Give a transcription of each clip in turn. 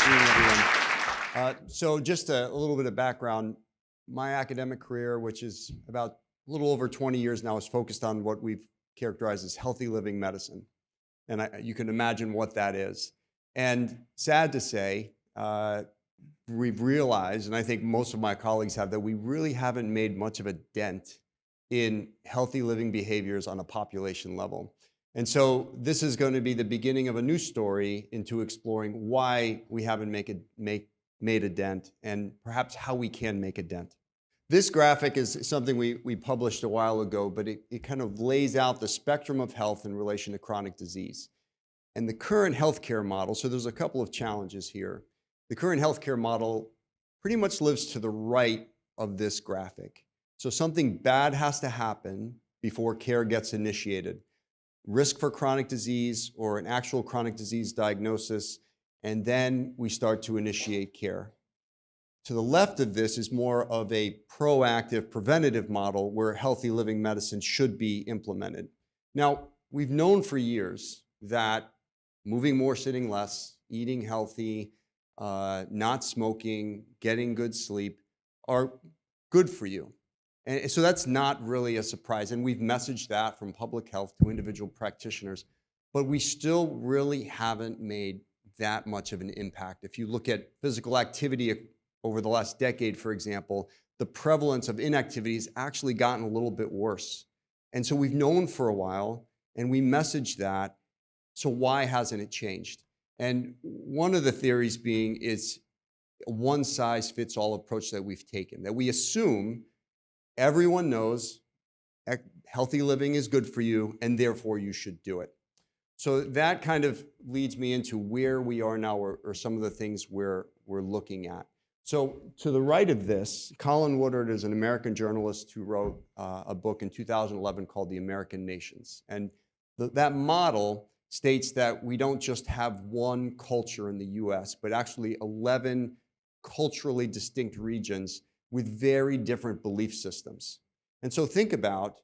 afternoon, everyone. So just a little bit of background. My academic career, which is about a little over 20 years now, is focused on what we've characterized as healthy living medicine. And you can imagine what that is. And sad to say, we've realized, and I think most of my colleagues have, that we really haven't made much of a dent in healthy living behaviors on a population level. And so this is going to be the beginning of a new story into exploring why we haven't made a dent and perhaps how we can make a dent. This graphic is something we published a while ago, but it kind of lays out the spectrum of health in relation to chronic disease. And the current healthcare model, so there's a couple of challenges here. The current healthcare model pretty much lives to the right of this graphic. So something bad has to happen before care gets initiated. Risk for chronic disease or an actual chronic disease diagnosis, and then we start to initiate care. To the left of this is more of a proactive, preventative model where healthy living medicine should be implemented. Now, we've known for years that moving more, sitting less, eating healthy, not smoking, getting good sleep are good for you. And so that's not really a surprise. And we've messaged that from public health to individual practitioners, but we still really haven't made that much of an impact. If you look at physical activity over the last decade, for example, the prevalence of inactivity has actually gotten a little bit worse. And so we've known for a while, and we messaged that. So why hasn't it changed? And one of the theories being it's a one-size-fits-all approach that we've taken, that we assume everyone knows healthy living is good for you, and therefore you should do it. So that kind of leads me into where we are now, or some of the things we're looking at. So to the right of this, Colin Woodard is an American journalist who wrote a book in 2011 called The American Nations. And that model states that we don't just have one culture in the US, but actually 11 culturally distinct regions with very different belief systems. And so think about,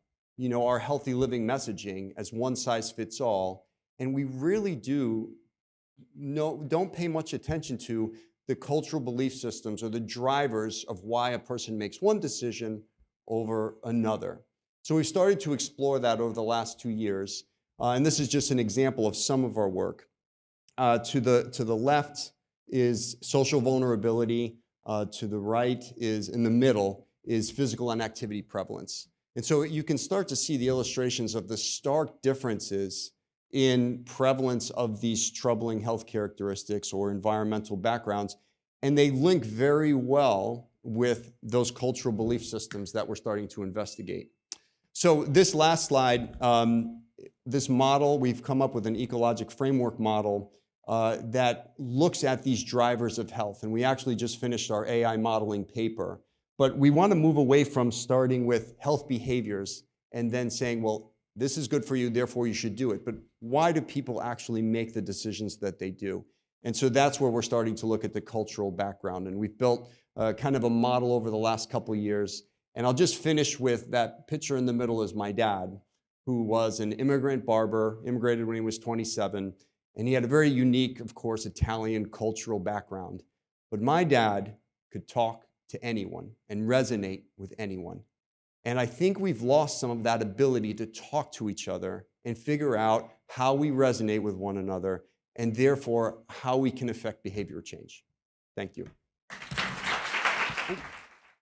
our healthy living messaging as one size fits all, and we really don't pay much attention to the cultural belief systems or the drivers of why a person makes one decision over another. So we've started to explore that over the last 2 years, and this is just an example of some of our work. To the left is social vulnerability. To the right is, in the middle, is physical inactivity prevalence. And so you can start to see the illustrations of the stark differences in prevalence of these troubling health characteristics or environmental backgrounds, and they link very well with those cultural belief systems that we're starting to investigate. So this last slide, this model, we've come up with an ecologic framework model that looks at these drivers of health. And we actually just finished our AI modeling paper. But we want to move away from starting with health behaviors and then saying, well, this is good for you, therefore you should do it. But why do people actually make the decisions that they do? And so that's where we're starting to look at the cultural background. And we've built kind of a model over the last couple of years. And I'll just finish with that picture in the middle is my dad, who was an immigrant barber, immigrated when he was 27. And he had a very unique, of course, Italian cultural background. But my dad could talk to anyone and resonate with anyone. And I think we've lost some of that ability to talk to each other and figure out how we resonate with one another and therefore how we can affect behavior change. Thank you.